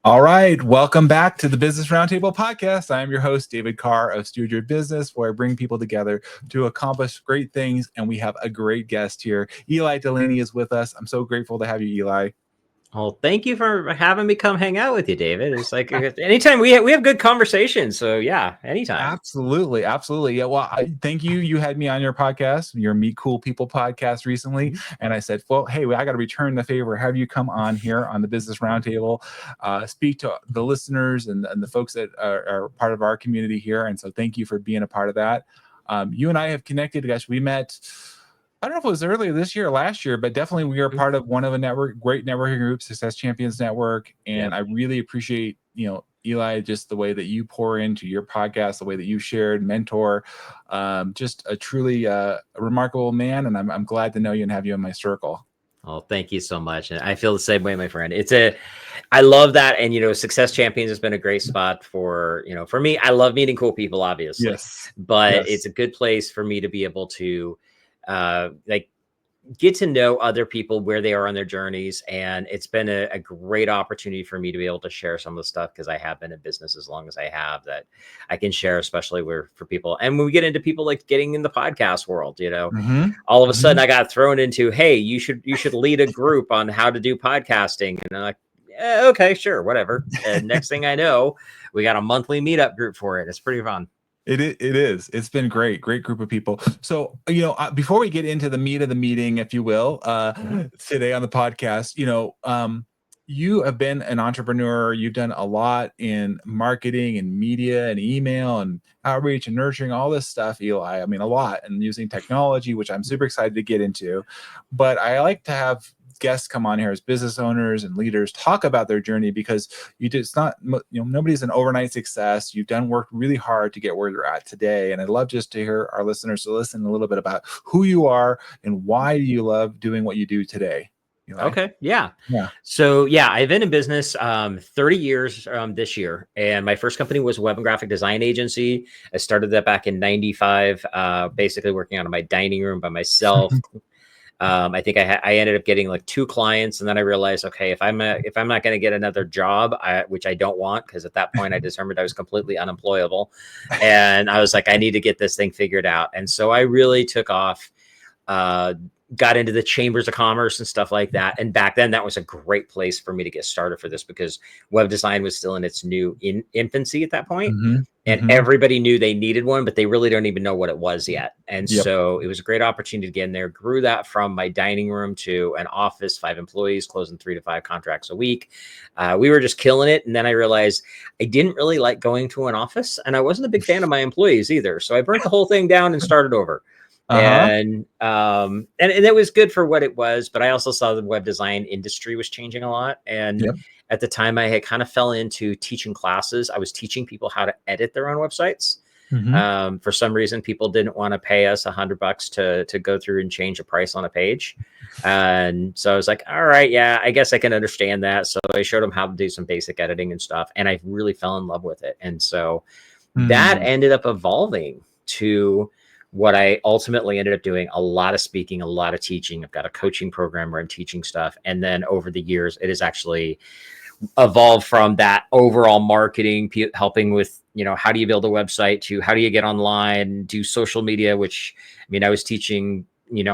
All right. Welcome back to the Business Roundtable podcast. I am your host, David Carr of Steward Your Business, where I bring people together to accomplish great things. And we have a great guest here. Eli Delaney is with us. I'm so grateful to have you, Eli. Well, thank you for having me come hang out with you, David. It's like anytime we have good conversations. So yeah, anytime. Absolutely. Absolutely. Yeah. Well, thank you. You had me on your podcast, your Meet Cool People podcast recently. And I said, well, hey, I got to return the favor. Have you come on here on the Business Roundtable, speak to the listeners and the folks that are part of our community here. And so thank you for being a part of that. You and I have connected, guys. We met, I don't know if it was earlier this year or last year, but definitely we are part of one of a great networking group, Success Champions Network. And I really appreciate, Eli, just the way that you pour into your podcast, the way that you shared, mentor, just a truly remarkable man. And I'm glad to know you and have you in my circle. Oh, thank you so much. And I feel the same way, my friend. I love that. And, Success Champions has been a great spot for me. I love meeting cool people, obviously, but it's a good place for me to be able to, get to know other people where they are on their journeys. And it's been a great opportunity for me to be able to share some of the stuff, because I have been in business as long as I have, that I can share, especially for people. And when we get into people like getting in the podcast world, all of a sudden I got thrown into, hey, you should lead a group on how to do podcasting. And I'm like, okay, sure, whatever. And next thing I know, we got a monthly meetup group for it. It's pretty fun. It is. It's been great group of people. So, before we get into the meat of the meeting, if you will, today on the podcast, you have been an entrepreneur. You've done a lot in marketing and media and email and outreach and nurturing, all this stuff, Eli. I mean, a lot, and using technology, which I'm super excited to get into. But I like to have guests come on here as business owners and leaders talk about their journey, because it's not, nobody's an overnight success. You've worked really hard to get where you're at today. And I'd love just to hear our listeners to listen a little bit about who you are and why you love doing what you do today. Okay. Yeah. So I've been in business 30 years this year. And my first company was a web and graphic design agency. I started that back in 95, basically working out of my dining room by myself. I think I ended up getting like 2 clients, and then I realized, okay, if I'm not going to get another job, which I don't want, because at that point I determined I was completely unemployable, and I was like, I need to get this thing figured out. And so I really took off, got into the chambers of commerce and stuff like that. And back then that was a great place for me to get started for this, because web design was still in its new infancy at that point. And everybody knew they needed one, but they really don't even know what it was yet. And so it was a great opportunity to get in there. Grew that from my dining room to an office, 5 employees, closing 3 to 5 contracts a week. We were just killing it. And then I realized I didn't really like going to an office, and I wasn't a big fan of my employees either. So I burnt the whole thing down and started over. And it was good for what it was, but I also saw the web design industry was changing a lot. And at the time I had kind of fell into teaching classes. I was teaching people how to edit their own websites. For some reason, people didn't want to pay us $100 to go through and change a price on a page. And so I was like, all right, I guess I can understand that. So I showed them how to do some basic editing and stuff. And I really fell in love with it. And so that ended up evolving to what I ultimately ended up doing: a lot of speaking, a lot of teaching. I've got a coaching program where I'm teaching stuff. And then over the years, it has actually evolved from that overall marketing, helping with, how do you build a website, to how do you get online, do social media, which, I was teaching,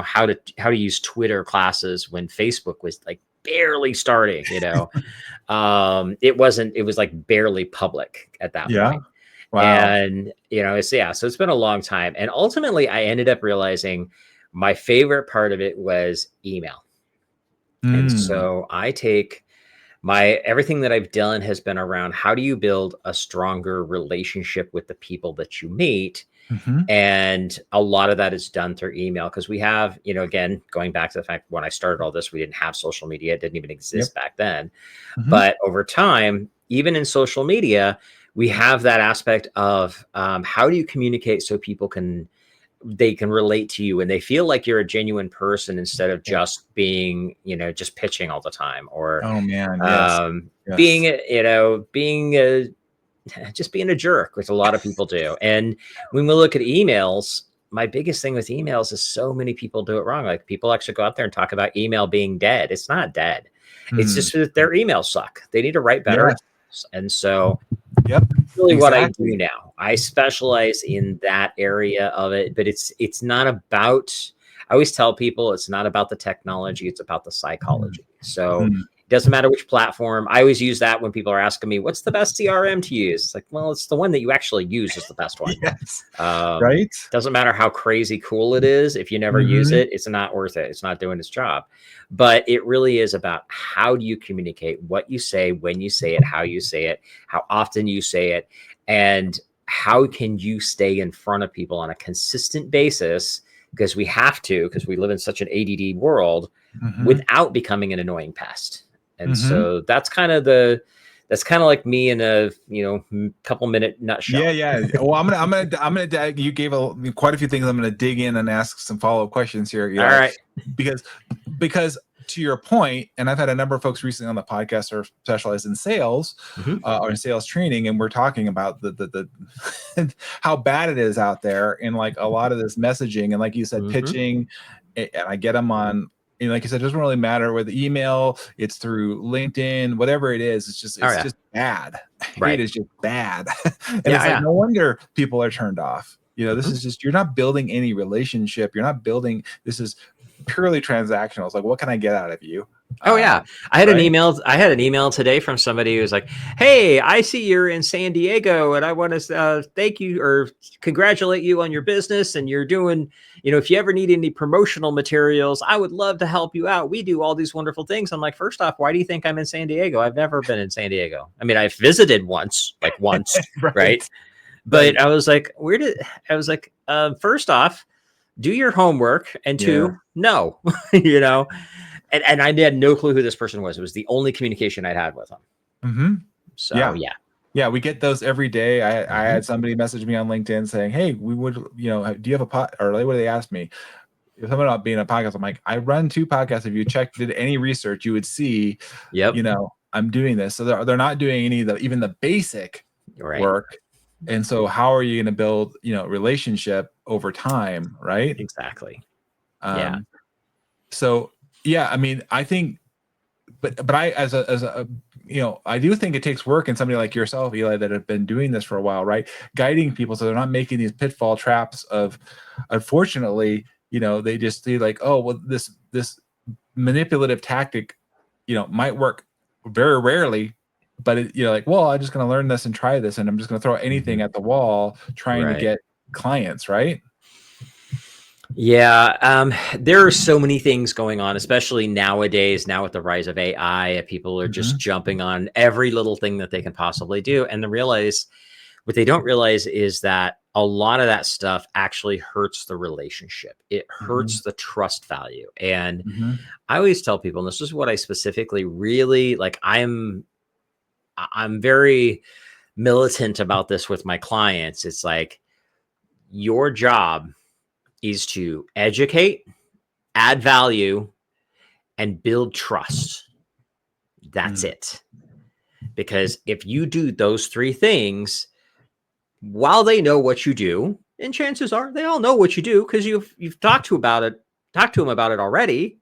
how to use Twitter classes when Facebook was like barely starting, it was like barely public at that point. Wow. And, so it's been a long time. And ultimately I ended up realizing my favorite part of it was email. And so I take everything that I've done has been around, how do you build a stronger relationship with the people that you meet? And a lot of that is done through email, because we have, again, going back to the fact when I started all this, we didn't have social media. It didn't even exist back then. But over time, even in social media, we have that aspect of how do you communicate so people can relate to you and they feel like you're a genuine person, instead of just being, just pitching all the time, or being just being a jerk, which a lot of people do. And when we look at emails, my biggest thing with emails is so many people do it wrong. Like, people actually go out there and talk about email being dead. It's not dead. It's just that their emails suck. They need to write better. And so Yep. really what I Exactly. do now. I specialize in that area of it, but it's not about, I always tell people it's not about the technology, it's about the psychology. So Mm. it doesn't matter which platform. I always use that when people are asking me, what's the best CRM to use? It's like, well, it's the one that you actually use is the best one. Yes. Right. Doesn't matter how crazy cool it is. If you never use Mm-hmm. it, it's not worth it. It's not doing its job. But it really is about how do you communicate, what you say, when you say it, how you say it, how often you say it, and how can you stay in front of people on a consistent basis, because we have to, because we live in such an ADD world, Mm-hmm. without becoming an annoying pest. And Mm-hmm. so that's kind of like me in a couple minute nutshell. Yeah. Well, you gave quite a few things. I'm gonna dig in and ask some follow-up questions here, All Eli, right. because to your point, and I've had a number of folks recently on the podcast who are specialized in sales or in sales training, and we're talking about the how bad it is out there in like a lot of this messaging, and like you said, pitching, and I get them on. And like I said, it doesn't really matter whether email, it's through LinkedIn, whatever it is. It's just bad. Hate Right. is just bad, and it's like Yeah. no wonder people are turned off. This Mhm. is just, you're not building any relationship. You're not building. This is purely transactional. It's like, what can I get out of you? Oh yeah. I had an Right? email. I had an email today from somebody who was like, "Hey, I see you're in San Diego, and I want to thank you or congratulate you on your business. And you're doing, if you ever need any promotional materials, I would love to help you out. We do all these wonderful things." I'm like, first off, why do you think I'm in San Diego? I've never been in San Diego. I mean, I've visited once, Right. right? But I was like, first off, do your homework, and Yeah. two, no, you know. And I had no clue who this person was. It was the only communication I'd had with him. Mm-hmm. So Yeah. yeah. Yeah, we get those every day. I Mhm. had somebody message me on LinkedIn saying, "Hey, we would, do you have a pot?" Or like, what they asked me, if someone not being a podcast, I'm like, I run 2 podcasts. If you did any research, you would see, Yep. I'm doing this. So they're not doing even the basic Right. work. And so how are you going to build, relationship over time, right? Exactly. Yeah. Um, so yeah, I mean, I think, but I, as a I do think it takes work in somebody like yourself, Eli, that have been doing this for a while, right? Guiding people so they're not making these pitfall traps of, unfortunately, they just see like, oh, well, this manipulative tactic, might work very rarely, but like, well, I'm just going to learn this and try this, and I'm just going to throw anything Mhm. at the wall trying to Right. get clients, right? Yeah. There are so many things going on, especially nowadays. Now with the rise of AI, people are just Mm-hmm. jumping on every little thing that they can possibly do, and what they don't realize is that a lot of that stuff actually hurts the relationship. It Mm-hmm. hurts the trust value. And Mm-hmm. I always tell people, and this is what I specifically really like, I'm very militant about this with my clients. It's like your job is to educate, add value, and build trust. That's it. Because if you do those three things, while they know what you do, and chances are they all know what you do because you've talked to them about it already.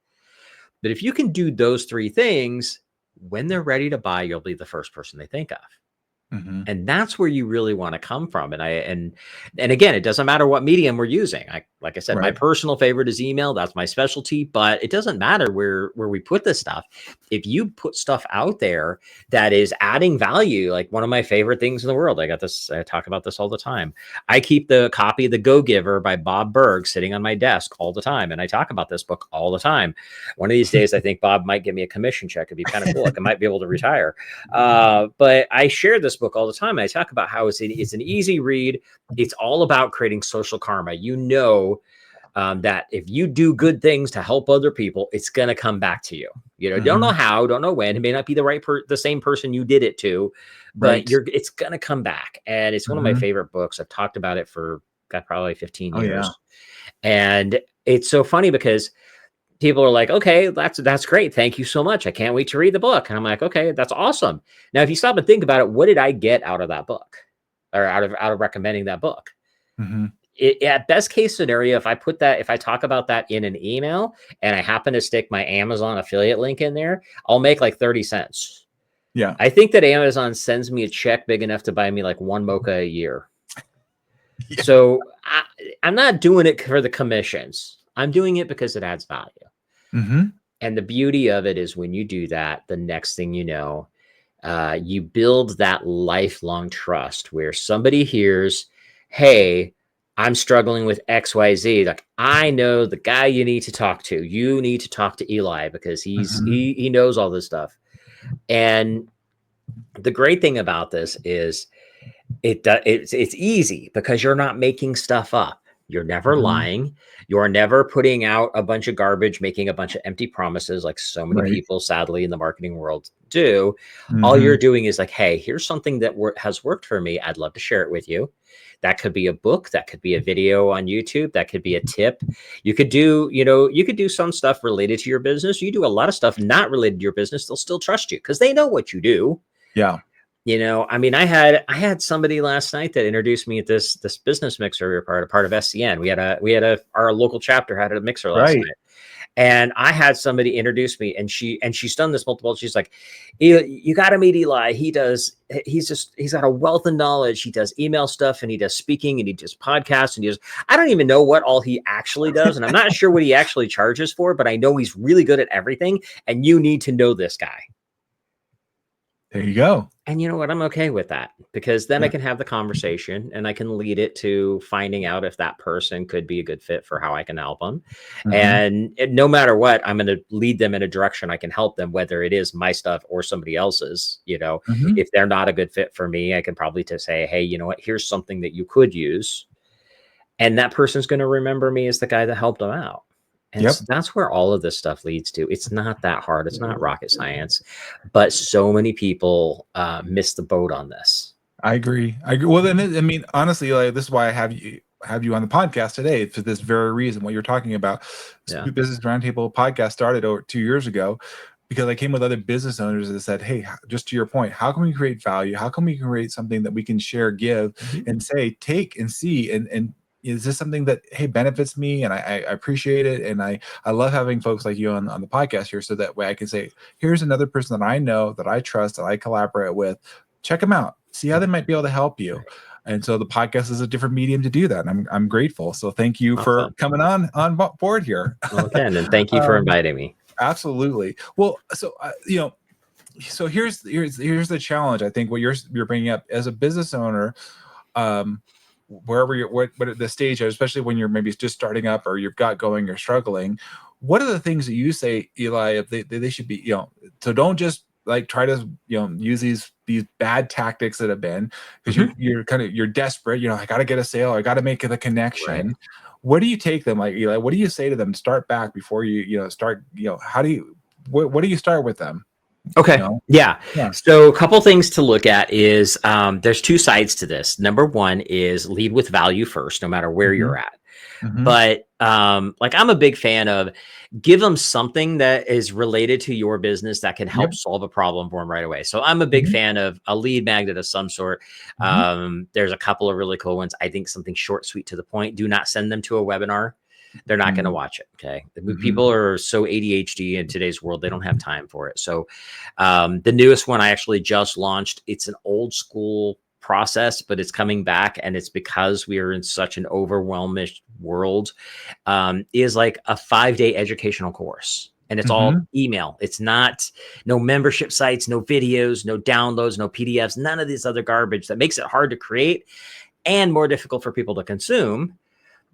But if you can do those three things, when they're ready to buy, you'll be the first person they think of. Mm-hmm. And that's where you really want to come from. And again, it doesn't matter what medium we're using. Like I said, my Right. personal favorite is email. That's my specialty, but it doesn't matter where we put this stuff. If you put stuff out there that is adding value, like one of my favorite things in the world, I talk about this all the time. I keep the copy of The Go Giver by Bob Berg sitting on my desk all the time. And I talk about this book all the time. One of these days, I think Bob might give me a commission check. It'd be kind of cool. Like I might be able to retire. But I share this book all the time. I talk about how it's an easy read. It's all about creating social karma. That if you do good things to help other people, it's going to come back to you. Don't know Mm-hmm. how, don't know when. It may not be the same person you did it to, but Right. it's going to come back. And it's one of my Mm-hmm. favorite books. I've talked about it for probably 15 Oh yeah. years. And it's so funny because people are like, okay, that's great. Thank you so much. I can't wait to read the book. And I'm like, okay, that's awesome. Now, if you stop and think about it, what did I get out of that book or out of recommending that book? Mm-hmm. At best case scenario, if I talk about that in an email and I happen to stick my Amazon affiliate link in there, I'll make like 30 cents. Yeah. I think that Amazon sends me a check big enough to buy me like one mocha a year. Yeah. So I'm not doing it for the commissions. I'm doing it because it adds value. Mm-hmm. And the beauty of it is when you do that, the next thing you know, you build that lifelong trust where somebody hears, hey, I'm struggling with XYZ. Like, I know the guy you need to talk to. You need to talk to Eli because Mm-hmm. he knows all this stuff. And the great thing about this is it's easy because you're not making stuff up. You're never Mm-hmm. lying. You're never putting out a bunch of garbage, making a bunch of empty promises like so many Right. people, sadly, in the marketing world do. All Mm-hmm. you're doing is like, hey, here's something that has worked for me. I'd love to share it with you. That could be a book. That could be a video on YouTube. That could be a tip. You could do, you could do some stuff related to your business. You do a lot of stuff not related to your business. They'll still trust you because they know what you do. Yeah. I mean, I had somebody last night that introduced me at this business mixer. We were part of SCN. Our local chapter had a mixer last Right. night, and I had somebody introduce me, and she's done this multiple. She's like, you got to meet Eli. He's got a wealth of knowledge. He does email stuff, and he does speaking, and he does podcasts, and I don't even know what all he actually does, and I'm not sure what he actually charges for, but I know he's really good at everything, and you need to know this guy. There you go. And you know what? I'm okay with that because then I Yeah. can have the conversation and I can lead it to finding out if that person could be a good fit for how I can help them. Mm-hmm. And no matter what, I'm going to lead them in a direction I can help them, whether it is my stuff or somebody else's. Mm-hmm. If they're not a good fit for me, I can probably to say, hey, you know what? Here's something that you could use. And that person's going to remember me as the guy that helped them out. And Yep. so that's where all of this stuff leads to. It's not that hard. It's not rocket science, but so many people miss the boat on this. I agree. Well, then, I mean, honestly, like, this is why I have you on the podcast today for this very reason. What you're talking about, Yeah. Business Roundtable podcast started over 2 years ago because I came with other business owners that said, "Hey, just to your point, how can we create value? How can we create something that we can share, give, and say, take and see, and is this something that benefits me?" And I appreciate it, and I love having folks like you on the podcast here, so that way I can say, here's another person that I know, that I trust, that I collaborate with. Check them out. See how they might be able to help you. And so the podcast is a different medium to do that. And I'm grateful. So thank you for Awesome. coming on board here. Okay, and then thank you for inviting me. Absolutely. Well, so so here's the challenge. I think what you're bringing up as a business owner, wherever you're, what at the stage, especially when you're maybe just starting up or you've got going, you're struggling. What are the things that you say, Eli, if they should be, so don't just like try to use these bad tactics that have been, because you're desperate, I got to get a sale, I got to make the connection. Right. Where do you take them, like, Eli? What do you say to them to start back before you start, how do you what do you start with them? Okay. Yeah. So a couple things to look at is there's two sides to this. Number one is lead with value first, no matter where you're at. But like, I'm a big fan of give them something that is related to your business that can help solve a problem for them right away. So I'm a big fan of a lead magnet of some sort. There's a couple of really cool ones. I think something short, sweet, to the point. Do not send them to a webinar. They're not going to watch it. Okay. People are so ADHD in today's world, they don't have time for it. So the newest one I actually just launched, it's an old school process, but it's coming back, and it's because we are in such an overwhelming world, is like a 5-day educational course, and it's all email. It's not no membership sites, no videos, no downloads, no PDFs, none of this other garbage that makes it hard to create and more difficult for people to consume.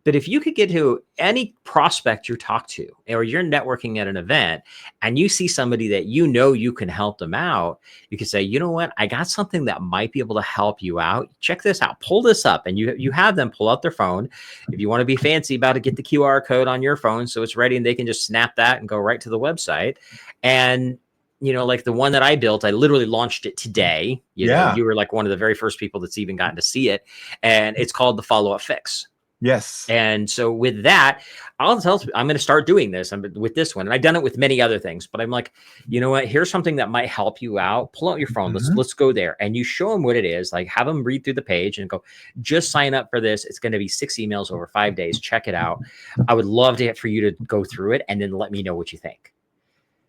But if you could get to any prospect you talk to, or you're networking at an event and you see somebody that you can help them out, you can say, you know what, I got something that might be able to help you out. Check this out, pull this up, and you have them pull out their phone. If you want to be fancy about it, get the QR code on your phone so it's ready and they can just snap that and go right to the website. And like the one that I built, I literally launched it today. You were like one of the very first people that's even gotten to see it. And it's called the Follow-Up Fix. Yes. And so with that, I'm going to start doing this with this one. And I've done it with many other things, but I'm like, you know what, here's something that might help you out. Pull out your phone. Let's go there. And you show them what it is, like have them read through the page and go, just sign up for this. It's going to be 6 emails over 5 days. Check it out. I would love for you to go through it and then let me know what you think.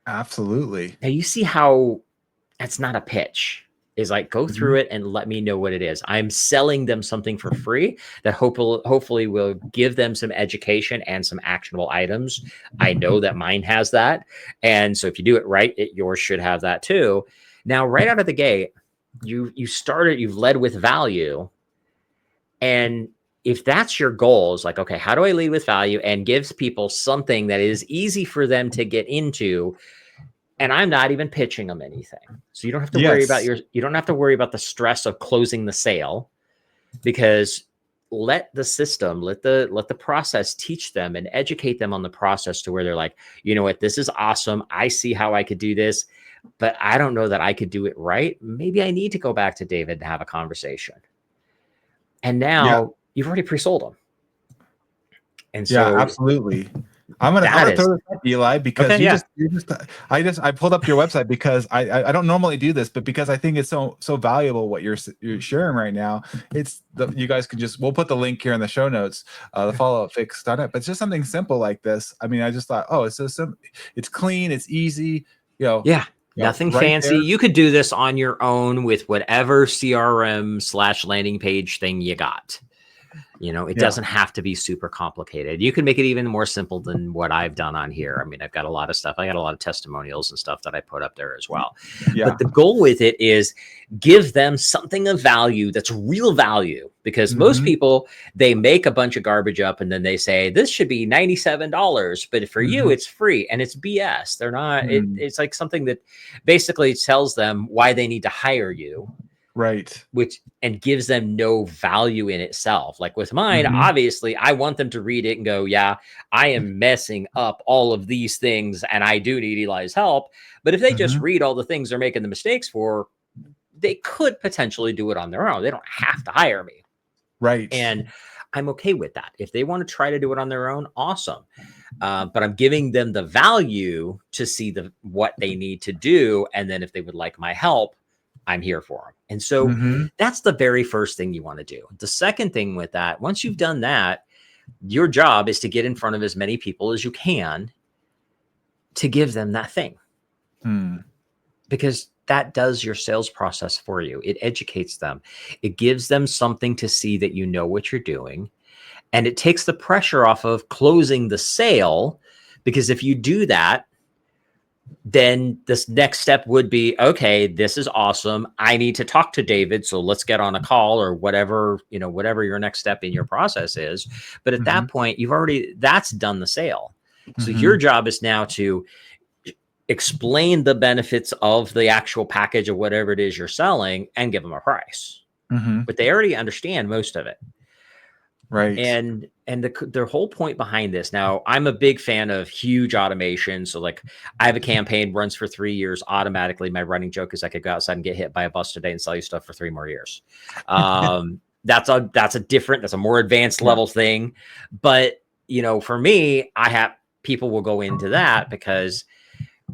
Absolutely. Now you see how That's not a pitch. Is like, go through it and let me know what it is. I'm selling them something for free that hopefully will give them some education and some actionable items. I know that mine has that. And so if you do it right, yours should have that too. Now, right out of the gate, you've led with value. And if that's your goal, is like, okay, how do I lead with value and gives people something that is easy for them to get into? And I'm not even pitching them anything. So you don't have to worry about the stress of closing the sale, because let the system, let the process teach them and educate them on the process to where they're like, you know what, this is awesome. I see how I could do this, but I don't know that I could do it right. Maybe I need to go back to David and have a conversation. And now you've already pre-sold them. And so absolutely. I'm gonna throw this up, Eli, because I pulled up your website because I don't normally do this, but because I think it's so valuable what you're sharing right now. You guys can we'll put the link here in the show notes, the followupfix.net. But it's just something simple like this. I mean, I just thought, it's so simple, it's clean, it's easy, nothing right fancy. there. You could do this on your own with whatever CRM/landing page thing you got. It doesn't have to be super complicated. You can make it even more simple than what I've done on here. I mean, I've got a lot of stuff. I got a lot of testimonials and stuff that I put up there as well. But the goal with it is give them something of value that's real value, because most people, they make a bunch of garbage up and then they say, this should be $97, but for you, it's free, and it's BS. They're not, it's like something that basically tells them why they need to hire you. Right. And gives them no value in itself. Like with mine, obviously, I want them to read it and go, yeah, I am messing up all of these things and I do need Eli's help. But if they just read all the things they're making the mistakes for, they could potentially do it on their own. They don't have to hire me. Right. And I'm okay with that. If they want to try to do it on their own, awesome. But I'm giving them the value to see what they need to do. And then if they would like my help, I'm here for them. And so that's the very first thing you want to do. The second thing with that, once you've done that, your job is to get in front of as many people as you can to give them that thing. Because that does your sales process for you. It educates them. It gives them something to see that you know what you're doing. And it takes the pressure off of closing the sale, because if you do that, then this next step would be, okay, this is awesome. I need to talk to David. So let's get on a call or whatever your next step in your process is. But at that point, that's done the sale. So your job is now to explain the benefits of the actual package of whatever it is you're selling and give them a price. But they already understand most of it. Right. And the whole point behind this, now I'm a big fan of huge automation. So like I have a campaign runs for 3 years automatically. My running joke is I could go outside and get hit by a bus today and sell you stuff for 3 more years. That's a more advanced level thing. But for me, people will go into that because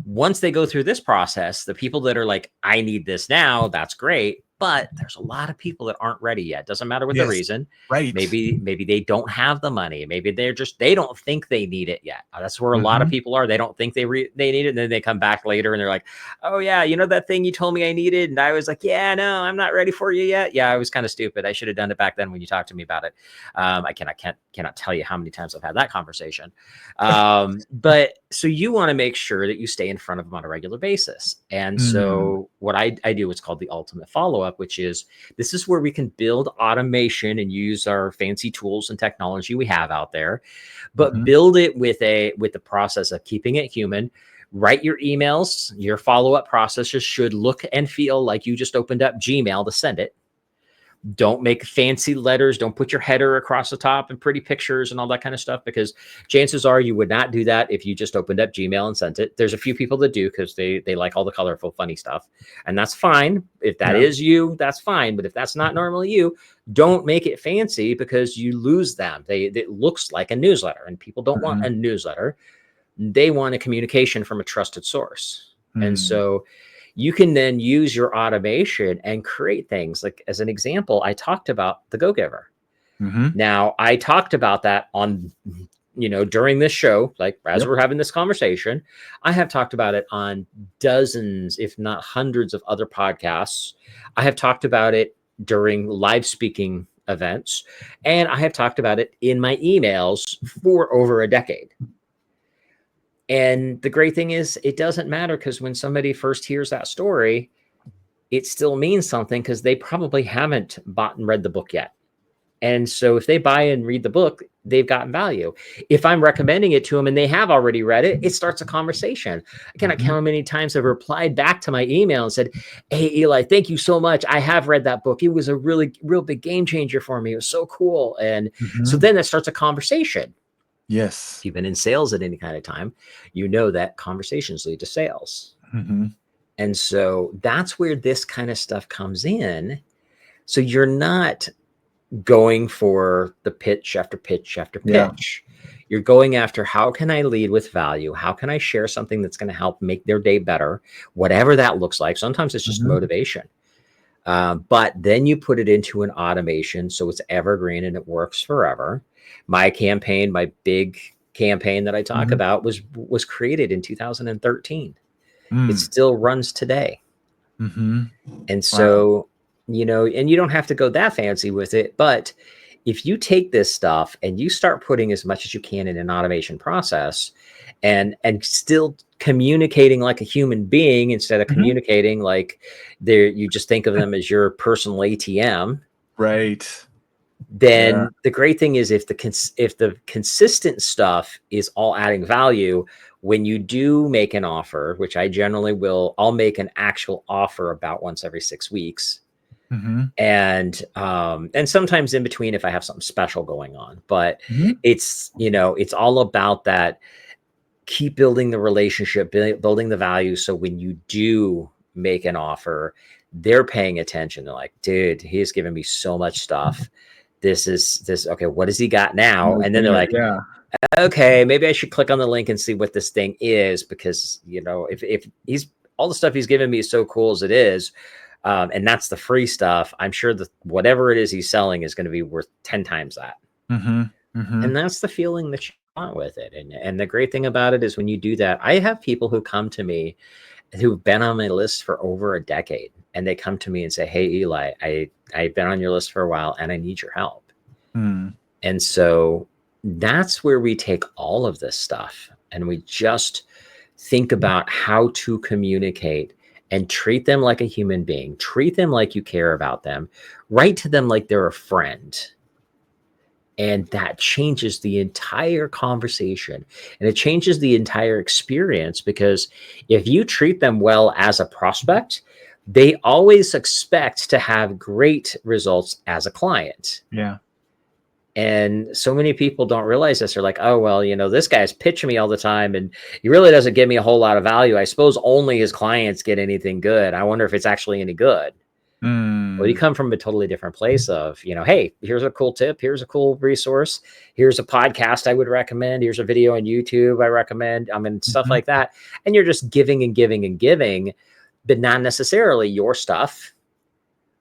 once they go through this process, the people that are like, I need this now, that's great. But there's a lot of people that aren't ready yet. Doesn't matter what the reason. Right. Maybe they don't have the money. Maybe they don't think they need it yet. That's where a lot of people are. They don't think they need it. And then they come back later and they're like, oh yeah, that thing you told me I needed. And I was like, yeah, no, I'm not ready for you yet. Yeah, I was kind of stupid. I should have done it back then when you talked to me about it. I cannot tell you how many times I've had that conversation. But so you want to make sure that you stay in front of them on a regular basis. And so what I do is called the ultimate follow-up, which is, this is where we can build automation and use our fancy tools and technology we have out there, but build it with the process of keeping it human. Write your emails. Your follow-up processes should look and feel like you just opened up Gmail to send it. Don't make fancy letters. Don't put your header across the top and pretty pictures and all that kind of stuff, because chances are you would not do that if you just opened up Gmail and sent it. There's a few people that do because they like all the colorful, funny stuff. And that's fine. If that is you, that's fine. But if that's not normally you, don't make it fancy, because you lose them. It looks like a newsletter, and people don't want a newsletter. They want a communication from a trusted source. And so you can then use your automation and create things. Like, as an example, I talked about the Go Giver. Now, I talked about that on during this show, like as Yep. we're having this conversation, I have talked about it on dozens, if not hundreds of other podcasts. I have talked about it during live speaking events, and I have talked about it in my emails for over a decade. And the great thing is it doesn't matter, because when somebody first hears that story, it still means something, because they probably haven't bought and read the book yet. And so if they buy and read the book, they've gotten value. If I'm recommending it to them and they have already read it, it starts a conversation. I cannot count how many times I've replied back to my email and said, "Hey, Eli, thank you so much. I have read that book. It was a really, real big game changer for me. It was so cool." And so then that starts a conversation. Yes. If you've been in sales at any kind of time, you know that conversations lead to sales. And so that's where this kind of stuff comes in. So you're not going for the pitch after pitch after pitch. You're going after, how can I lead with value? How can I share something that's going to help make their day better? Whatever that looks like. Sometimes it's just motivation. But then you put it into an automation, so it's evergreen and it works forever. My campaign, my big campaign that I talk about was created in 2013. It still runs today. And so, and you don't have to go that fancy with it, but if you take this stuff and you start putting as much as you can in an automation process, and still communicating like a human being instead of communicating like you just think of them as your personal ATM, right? Then the great thing is, if the consistent stuff is all adding value, when you do make an offer, which I generally will, I'll make an actual offer about once every 6 weeks. And sometimes in between if I have something special going on, but it's, it's all about that. Keep building the relationship, building the value. So when you do make an offer, they're paying attention. They're like, dude, he's giving me so much stuff. Okay, what does he got now? And then they're like, okay, maybe I should click on the link and see what this thing is, because, if he's, all the stuff he's giving me is so cool as it is, and that's the free stuff, I'm sure that whatever it is he's selling is going to be worth 10 times that. And that's the feeling that you want with it. And the great thing about it is, when you do that, I have people who come to me who've been on my list for over a decade, and they come to me and say, "Hey, Eli, I've been on your list for a while and I need your help." And so that's where we take all of this stuff and we just think about how to communicate and treat them like a human being, treat them like you care about them, write to them like they're a friend. And that changes the entire conversation, and it changes the entire experience, because if you treat them well as a prospect, they always expect to have great results as a client. And so many people don't realize this. They're like, "Oh, well, this guy's pitching me all the time and he really doesn't give me a whole lot of value. I suppose only his clients get anything good. I wonder if it's actually any good." Well, you come from a totally different place of, hey, here's a cool tip. Here's a cool resource. Here's a podcast I would recommend. Here's a video on YouTube I recommend. Stuff like that. And you're just giving and giving and giving, but not necessarily your stuff.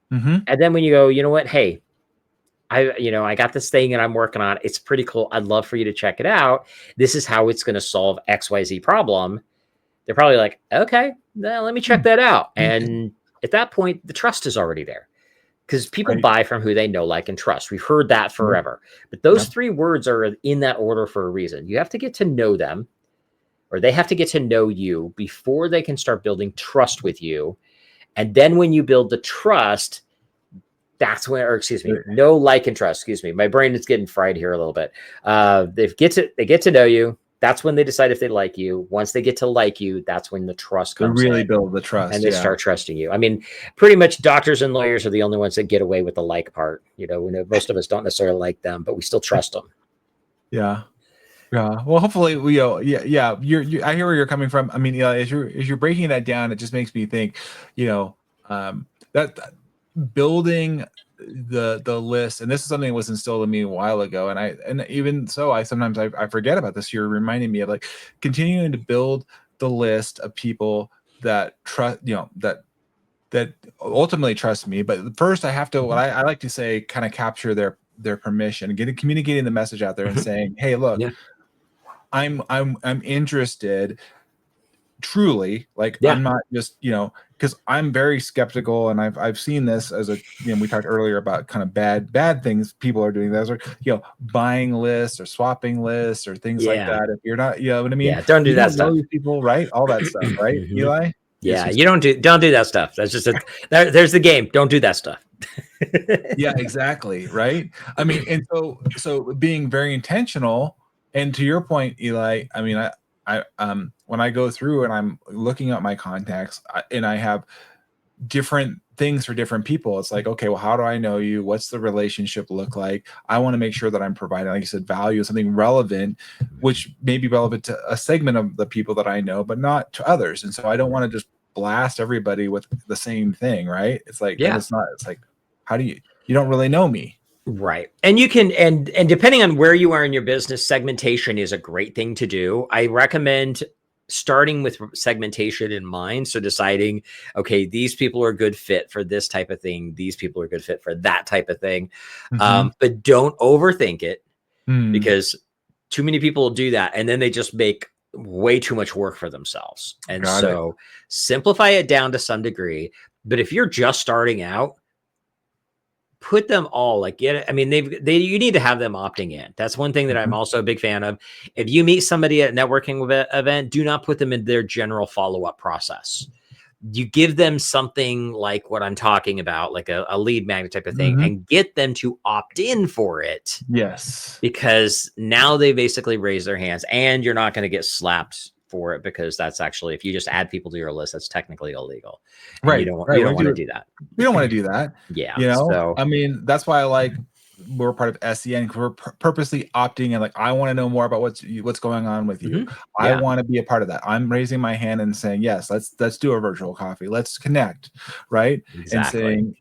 And then when you go, "You know what? Hey, I got this thing and I'm working on it. It's pretty cool. I'd love for you to check it out. This is how it's going to solve XYZ problem." They're probably like, "Okay, well, let me check that out." And at that point, the trust is already there, because people buy from who they know, like, and trust. We've heard that forever. But those 3 words are in that order for a reason. You have to get to know them, or they have to get to know you before they can start building trust with you. And then when you build the trust, that's when, know, like, and trust. Excuse me. My brain is getting fried here a little bit. They get to know you. That's when they decide if they like you. Once they get to like you, that's when the trust comes in. They really build the trust. And they start trusting you. Pretty much doctors and lawyers are the only ones that get away with the like part. Most of us don't necessarily like them, but we still trust them. Yeah. Well, hopefully I hear where you're coming from. As you're breaking that down, it just makes me think, that building the list, and this is something that was instilled in me a while ago, and even so, I sometimes I forget about this. You're reminding me of, like, continuing to build the list of people that trust, that ultimately trust me. But first I have to, what I like to say, kind of capture their permission, communicating the message out there and saying, "Hey, look, I'm interested truly, like Yeah. I'm not just, because I'm very skeptical, and I've seen this as a, we talked earlier about kind of bad things people are doing. Those are, buying lists or swapping lists or things like Yeah. that. If you're not, you know what I mean? Yeah. Don't do You that don't know stuff. these people, right? All that stuff, right, Mhm. Eli? It's Yeah. just, You don't do that stuff. That's just there's the game. Don't do that stuff. yeah, exactly, right? I mean, and so being very intentional, and to your point, Eli, I mean, I when I go through and I'm looking at my contacts, and I have different things for different people. It's like, okay, well, how do I know you? What's the relationship look like? I want to make sure that I'm providing, like you said, value, something relevant, which may be relevant to a segment of the people that I know, but not to others. And so I don't want to just blast everybody with the same thing, right? It's like, then Yeah. it's like, how do you don't really know me. Right. And you can and depending on where you are in your business, segmentation is a great thing to do. I recommend starting with segmentation in mind. So deciding, okay, these people are a good fit for this type of thing. These people are a good fit for that type of thing. Mm-hmm. But don't overthink it, Mm, because too many people will do that and then they just make way too much work for themselves. And got it. so simplify it down to some degree. But if you're just starting out, put them all like I mean, you need to have them opting in. That's one thing that I'm Mhm. also a big fan of. If you meet somebody at a networking event, do not put them in their general follow-up process. You give them something like what I'm talking about, like a lead magnet type of thing, Mhm. and get them to opt in for it, Yes. because now they basically raise their hands, and you're not going to get slapped for it, because that's actually, if you just add people to your list, that's technically illegal, and Right. you Right. don't want to do that. We don't want to do that. Yeah. So I mean, that's why I like we're part of SEN, because we're purposely opting in. Like, I want to know more about what's going on with you. I yeah, want to be a part of that. I'm raising my hand and saying, yes, let's do a virtual coffee. Let's connect, right? And exactly. saying,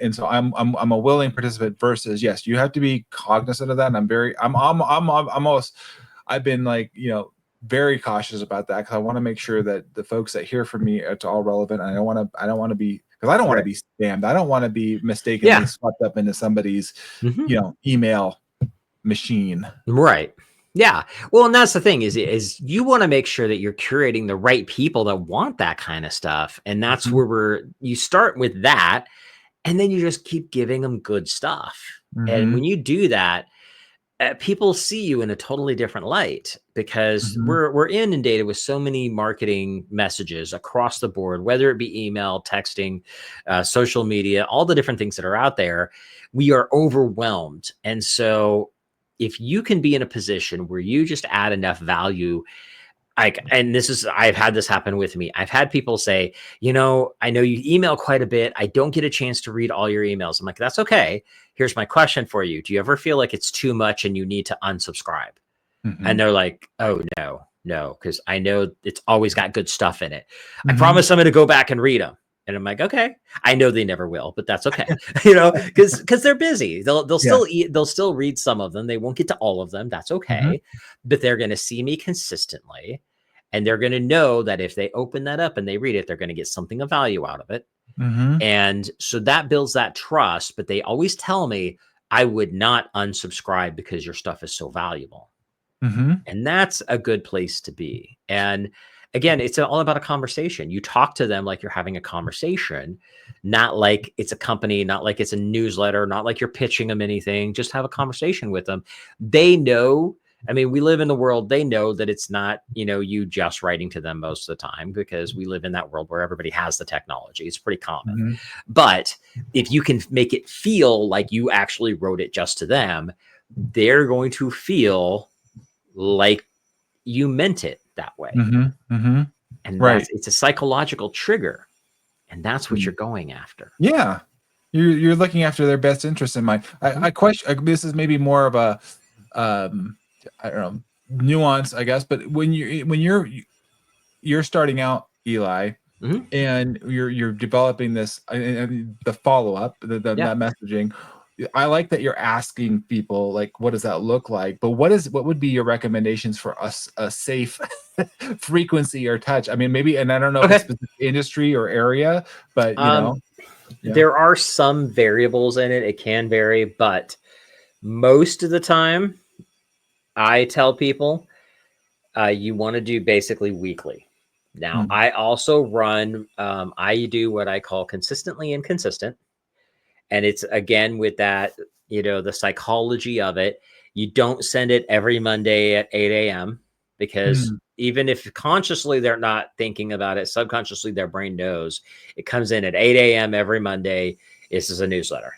and so I'm a willing participant versus, yes, you have to be cognizant of that. And I'm almost, I've been like, very cautious about that, because I want to make sure that the folks that hear from me, it's all relevant. And I don't want to be, because I don't want to Right. be scammed. I don't want to be mistakenly Yeah. swept up into somebody's, Mhm. email machine. Right. Yeah. Well, and that's the thing is you want to make sure that you're curating the right people that want that kind of stuff. And that's Mhm. where you start with that, and then you just keep giving them good stuff. And when Mhm. you do that, people see you in a totally different light, because Mhm. we're inundated with so many marketing messages across the board, whether it be email, texting, social media, all the different things that are out there. We are overwhelmed, and so if you can be in a position where you just add enough value, like, and I've had this happen with me. I've had people say, I know you email quite a bit. I don't get a chance to read all your emails. I'm like, that's okay. Here's my question for you. Do you ever feel like it's too much and you need to unsubscribe? And Mhm. they're like, oh, no, because I know it's always got good stuff in it. I Mhm. promise I'm going to go back and read them. And I'm like, okay. I know they never will, but that's okay. Because they're busy. Yes. They'll still read some of them. They won't get to all of them. That's Mhm. okay. But they're going to see me consistently, and they're going to know that if they open that up and they read it, they're going to get something of value out of it. Mhm. And so that builds that trust. But they always tell me, I would not unsubscribe because your stuff is so valuable. Mhm. And that's a good place to be. And again, it's all about a conversation. You talk to them like you're having a conversation, not like it's a company, not like it's a newsletter, not like you're pitching them anything. Just have a conversation with them. They know. I mean, we live in the world, they know that it's not, you just writing to them most of the time, because we live in that world where everybody has the technology. It's pretty common. Mhm. But if you can make it feel like you actually wrote it just to them, they're going to feel like you meant it that way. Mhm. Mhm. And Right. it's a psychological trigger. And that's what Mm. you're going after. Yeah. You're looking after their best interest in mind. Mhm. I question, this is maybe more of a, um, I don't know, nuance, I guess, but you're starting out, Eli, Mhm. and you're developing this, and the follow-up, Yeah. that messaging. I like that you're asking people, like, what does that look like? But what would be your recommendations for us a safe frequency or touch? I mean, maybe, and I don't know if it's Okay. specific industry or area, but Um, yeah. there are some variables in it. It can vary, but most of the time, I tell people, You want to do basically weekly. Now, Mm. I also run, I do what I call consistently inconsistent. And it's again with that, the psychology of it. You don't send it every Monday at 8 a.m. because Mm. even if consciously they're not thinking about it, subconsciously their brain knows it comes in at 8 a.m. every Monday. This is a newsletter.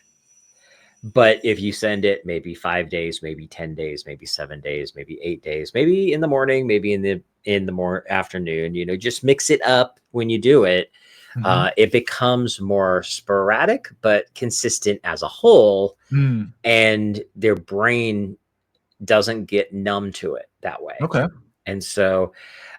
But if you send it maybe 5 days, maybe 10 days, maybe 7 days, maybe 8 days, maybe in the morning, maybe in the more afternoon, just mix it up when you do it. Mhm. It becomes more sporadic but consistent as a whole, Mm. and their brain doesn't get numb to it that way. Okay. And so,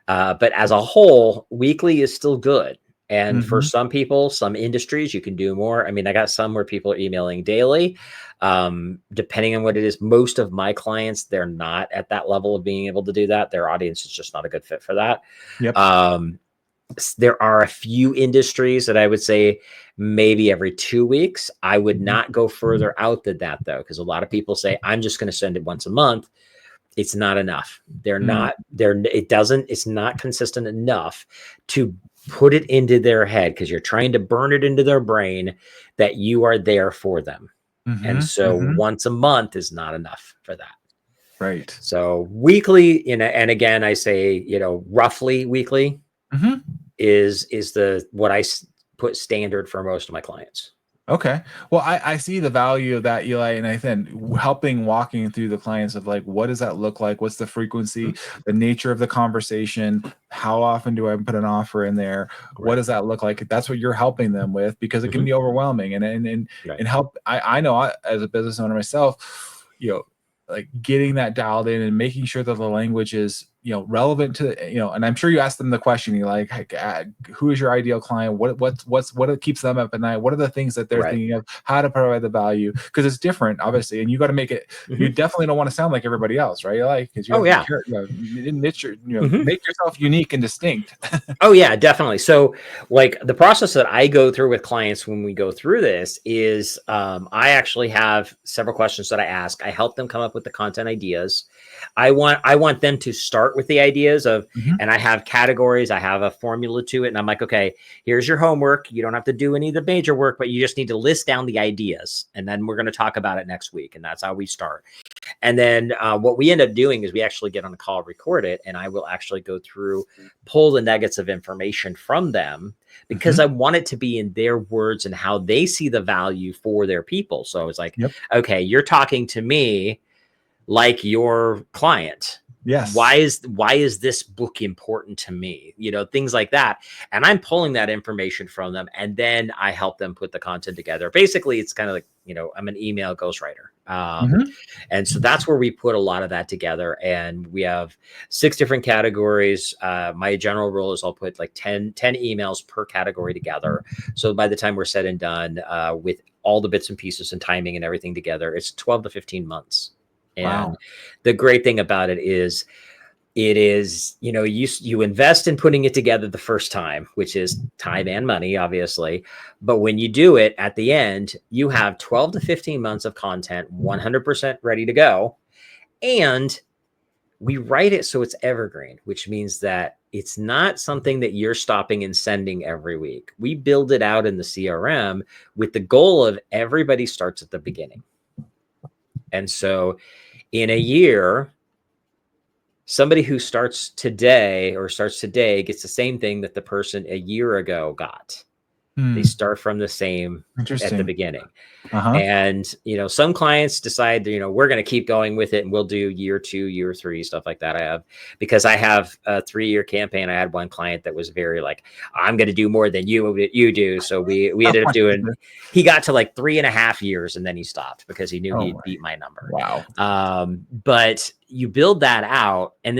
but as a whole, weekly is still good. And for Mhm. some people, some industries, you can do more. I mean, I got some where people are emailing daily. Depending on what it is, most of my clients, they're not at that level of being able to do that. Their audience is just not a good fit for that. Yep. There are a few industries that I would say maybe every 2 weeks. I would Mhm. not go further out than that, though, because a lot of people say, I'm just going to send it once a month. It's not enough. Mm. It's not consistent enough to put it into their head, because you're trying to burn it into their brain that you are there for them. And Mhm. so Mhm. once a month is not enough for that. Right. So weekly, and again, I say, roughly weekly Mhm. is the what put standard for most of my clients. Okay. Well, I see the value of that, Eli, and I think helping walking through the clients of like, what does that look like? What's the frequency, Mhm. the nature of the conversation? How often do I put an offer in there? What Right. does that look like? That's what you're helping them with, because it can Hmm. be overwhelming and Right. and help. I know as a business owner myself, like getting that dialed in and making sure that the language is relevant to and I'm sure you asked them the question, you like, who is your ideal client, what keeps them up at night, what are the things that they're Right. thinking of, how to provide the value, because it's different obviously, and you got to make it, you Hmm. definitely don't want to sound like everybody else, right? Like, because you Oh have to yeah. care, niche your, Hmm. make yourself unique and distinct. Oh yeah, definitely. So like the process that I go through with clients when we go through this is, I actually have several questions that I ask. I help them come up with the content ideas. I want them to start with the ideas of, Mhm. and I have categories, I have a formula to it. And I'm like, okay, here's your homework. You don't have to do any of the major work, but you just need to list down the ideas. And then we're going to talk about it next week. And that's how we start. And then what we end up doing is we actually get on a call, record it, and I will actually go through, pull the nuggets of information from them, because Mhm. I want it to be in their words and how they see the value for their people. So I was like, Yep. okay, you're talking to me like your client. why Yes. is why is this book important to me, things like that. And I'm pulling that information from them, and then I help them put the content together. Basically, it's kind of like, I'm an email ghostwriter. Mhm. And so that's where we put a lot of that together, and we have 6 different categories. My general rule is I'll put like 10 emails per category together, so by the time we're said and done, with all the bits and pieces and timing and everything together, it's 12 to 15 months. And Wow. the great thing about it is, you invest in putting it together the first time, which is time and money, obviously. But when you do it at the end, you have 12 to 15 months of content 100% ready to go. And we write it so it's evergreen, which means that it's not something that you're stopping and sending every week. We build it out in the CRM with the goal of everybody starts at the beginning. And so in a year, somebody who starts today gets the same thing that the person a year ago got. They Hmm. start from the same at the Interesting. beginning. Uh-huh. And, some clients decide, we're going to keep going with it and we'll do year 2, year 3, stuff like that. Because I have a 3-year campaign. I had one client that was very like, I'm going to do more than you do. So we Oh ended up my doing, goodness. he got to like 3.5 years and then he stopped because he knew Oh he'd my. beat my number. Wow. But you build that out, and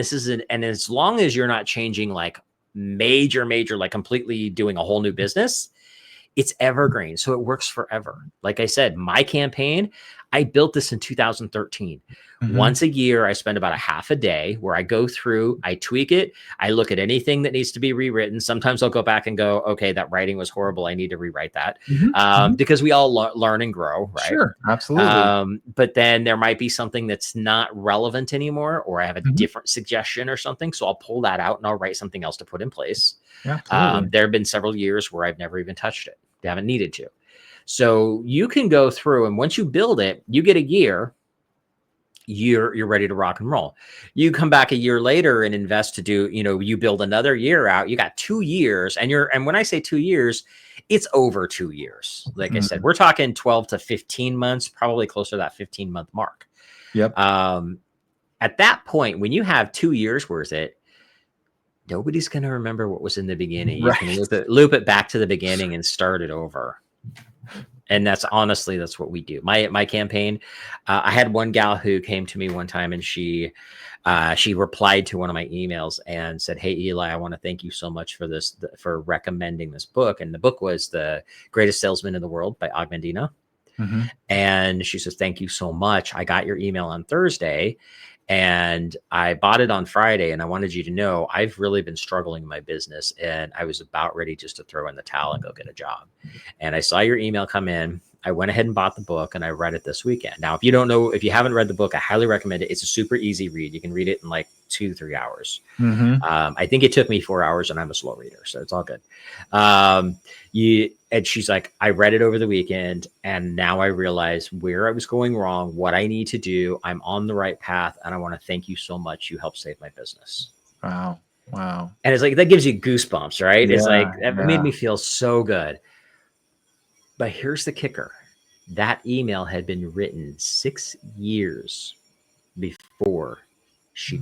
and as long as you're not changing like major, like completely doing a whole new business, It's evergreen, so it works forever. Like I said, my campaign, I built this in 2013. Once a year, I spend about a half a day where I go through, I tweak it, I look at anything that needs to be rewritten. Sometimes I'll go back and go, okay, that writing was horrible. I need to rewrite that, because we all learn and grow, right? Sure, absolutely. But then there might be something that's not relevant anymore, or I have a different suggestion or something. So I'll pull that out and I'll write something else to put in place. Absolutely. There have been several years where I've never even touched it. They haven't needed to. So you can go through, and once you build it, you get a year, you're ready to rock and roll. You come back a year later and invest to do, you build another year out, you got 2 years, and when I say 2 years, it's over 2 years. Like I said, we're talking 12 to 15 months, probably closer to that 15-month mark. Yep. At that point, when you have 2 years worth it, nobody's going to remember what was in the beginning. You can loop it back to the beginning and start it over. And that's what we do. My campaign, I had one gal who came to me one time, and she replied to one of my emails and said, "Hey, Eli, I want to thank you so much for for recommending this book." And the book was The Greatest Salesman in the World by Og Mandino. And she says, "Thank you so much. I got your email on Thursday, and I bought it on Friday, and I wanted you to know I've really been struggling in my business, and I was about ready just to throw in the towel and go get a job. And I saw your email come in. I went ahead and bought the book, and I read it this weekend." Now, if you haven't read the book, I highly recommend it. It's a super easy read. You can read it in like 2-3 hours. I think it took me 4 hours, and I'm a slow reader, so it's all good. And she's like, "I read it over the weekend, and now I realize where I was going wrong, what I need to do. I'm on the right path, and I want to thank you so much. You helped save my business." Wow. And it's like, that gives you goosebumps, right? It's like, that made me feel so good. But here's the kicker. That email had been written 6 years before she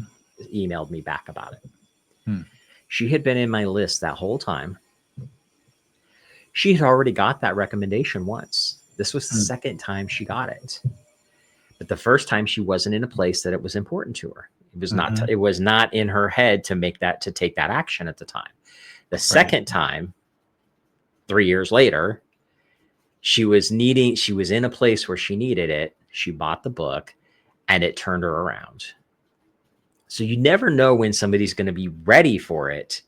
emailed me back about it. She had been in my list that whole time. She had already got that recommendation once. This was the second time she got it. But the first time, she wasn't in a place that it was important to her. It was not. It was not in her head to take that action at the time. The second time, 3 years later, she was in a place where she needed it. She bought the book, and it turned her around. So you never know when somebody's going to be ready for it.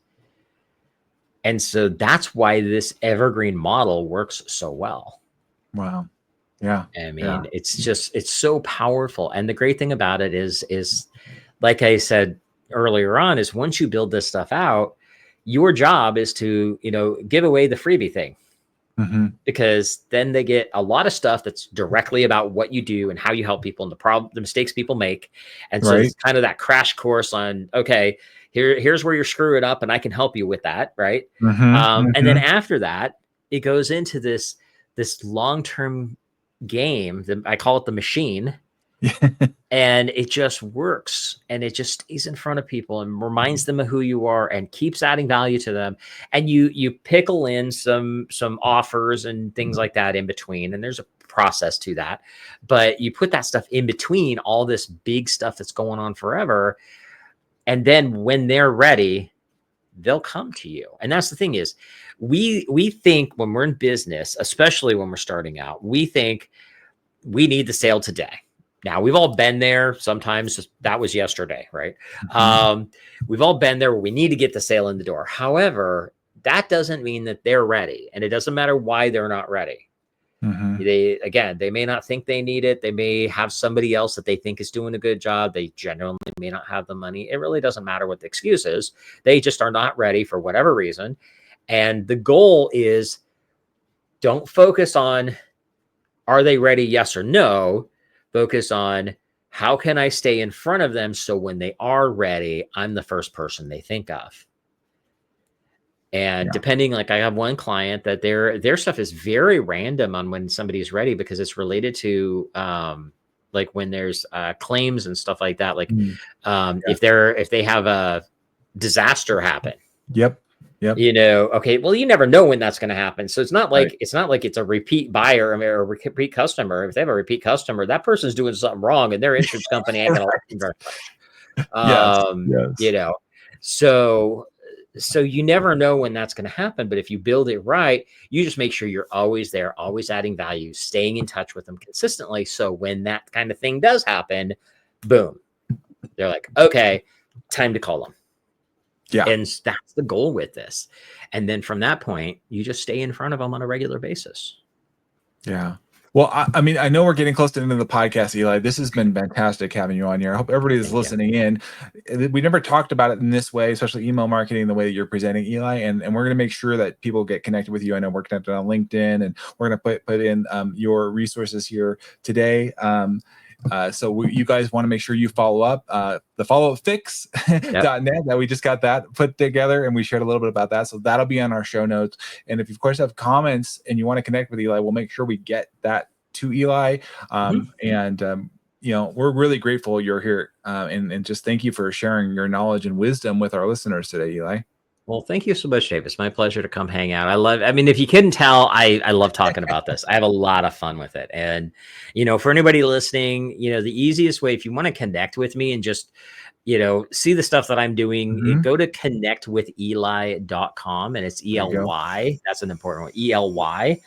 And so that's why this evergreen model works so well. Wow. Yeah. I mean, it's so powerful. And the great thing about it is like I said earlier on, is once you build this stuff out, your job is to, give away the freebie thing. Because then they get a lot of stuff that's directly about what you do and how you help people and the mistakes people make. And so it's kind of that crash course on, okay, here's where you're screwing up, and I can help you with that. Right. And then after that, it goes into this long-term game that I call it the machine. And it just works, and it just stays in front of people and reminds them of who you are and keeps adding value to them. And you pickle in some offers and things like that in between. And there's a process to that, but you put that stuff in between all this big stuff that's going on forever. And then when they're ready, they'll come to you. And that's the thing is, we think when we're in business, especially when we're starting out, we think we need the sale today. Now, we've all been there. Sometimes that was yesterday, right? We've all been there where we need to get the sale in the door. However, that doesn't mean that they're ready. And it doesn't matter why they're not ready. They may not think they need it. They may have somebody else that they think is doing a good job. They generally may not have the money. It really doesn't matter what the excuse is. They just are not ready for whatever reason. And the goal is, don't focus on, are they ready? Yes or no. Focus on, how can I stay in front of them so when they are ready, I'm the first person they think of. And depending, like I have one client that their stuff is very random on when somebody's ready, because it's related to like when there's claims and stuff like that. Like if they have a disaster happen. Okay, well, you never know when that's going to happen. So it's not like it's a repeat buyer or a repeat customer. If they have a repeat customer, that person's doing something wrong, and their insurance company ain't going to like them very much. So So you never know when that's going to happen. But if you build it right, you just make sure you're always there, always adding value, staying in touch with them consistently. So when that kind of thing does happen, boom, they're like, okay, time to call them. Yeah. And that's the goal with this. And then from that point, you just stay in front of them on a regular basis. Yeah. Well, I mean, I know we're getting close to the end of the podcast, Eli. This has been fantastic having you on here. I hope everybody is listening in. We never talked about it in this way, especially email marketing, the way that you're presenting, Eli. And we're going to make sure that people get connected with you. I know we're connected on LinkedIn, and we're going to put in your resources here today. So you guys want to make sure you follow up the follow-up-fix.net that we just got that put together, and we shared a little bit about that. So that'll be on our show notes. And if you, of course, have comments and you want to connect with Eli, we'll make sure we get that to Eli. You know, we're really grateful you're here, and just thank you for sharing your knowledge and wisdom with our listeners today, Eli. Well, thank you so much, Dave. It's my pleasure to come hang out. I mean, if you couldn't tell, I love talking about this. I have a lot of fun with it. And, you know, for anybody listening, you know, the easiest way, if you want to connect with me and just, you know, see the stuff that I'm doing, go to connectwitheli.com, and it's ELY. That's an important one. ELY.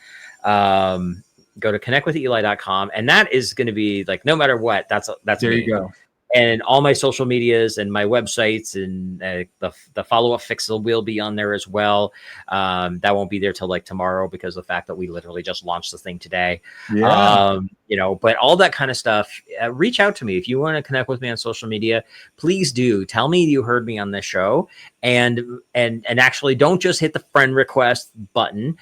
Go to connectwitheli.com, and that is going to be like, no matter what, that's there me. You go. And all my social medias and my websites, and the follow-up fix will be on there as well. That won't be there till like tomorrow, because of the fact that we literally just launched the thing today. Yeah. You know, but all that kind of stuff, reach out to me. If you want to connect with me on social media, please do. Tell me you heard me on this show, and actually don't just hit the friend request button.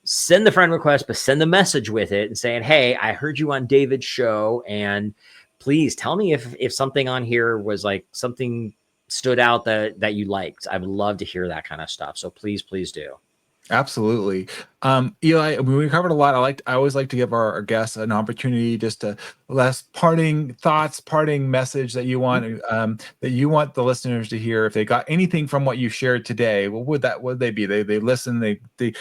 Send the friend request, but send the message with it and saying, hey, I heard you on David's show, and please tell me if something on here was like something stood out that you liked. I would love to hear that kind of stuff. So please do. Absolutely. Eli, we covered a lot. I always like to give our guests an opportunity just to last parting thoughts, parting message that you want the listeners to hear. If they got anything from what you shared today, what would they be? They listen, they you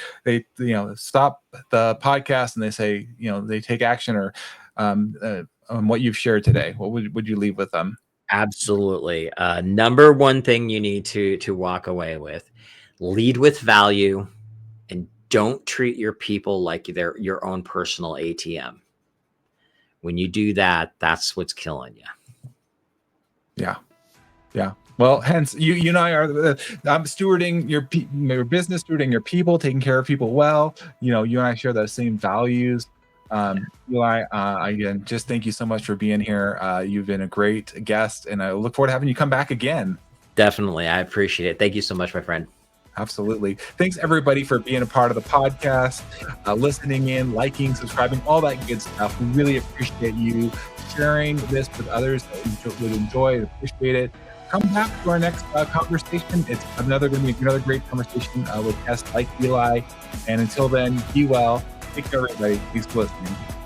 know, stop the podcast and they say, you know, they take action, or on what you've shared today. What would you leave with them? Absolutely. Number one thing you need to walk away with: lead with value, and don't treat your people like they're your own personal ATM. When you do that, that's what's killing you. Yeah. Well, hence you and I are I'm stewarding your business, stewarding your people, taking care of people well. You know, you and I share those same values. Eli, again, just thank you so much for being here. You've been a great guest, and I look forward to having you come back again. Definitely. I appreciate it. Thank you so much, my friend. Absolutely. Thanks, everybody, for being a part of the podcast, listening in, liking, subscribing, all that good stuff. We really appreciate you sharing this with others that would enjoy and appreciate it. Come back to our next conversation. It's going to be another great conversation with guests like Eli. And until then, be well. Take care, everybody. Thanks for listening.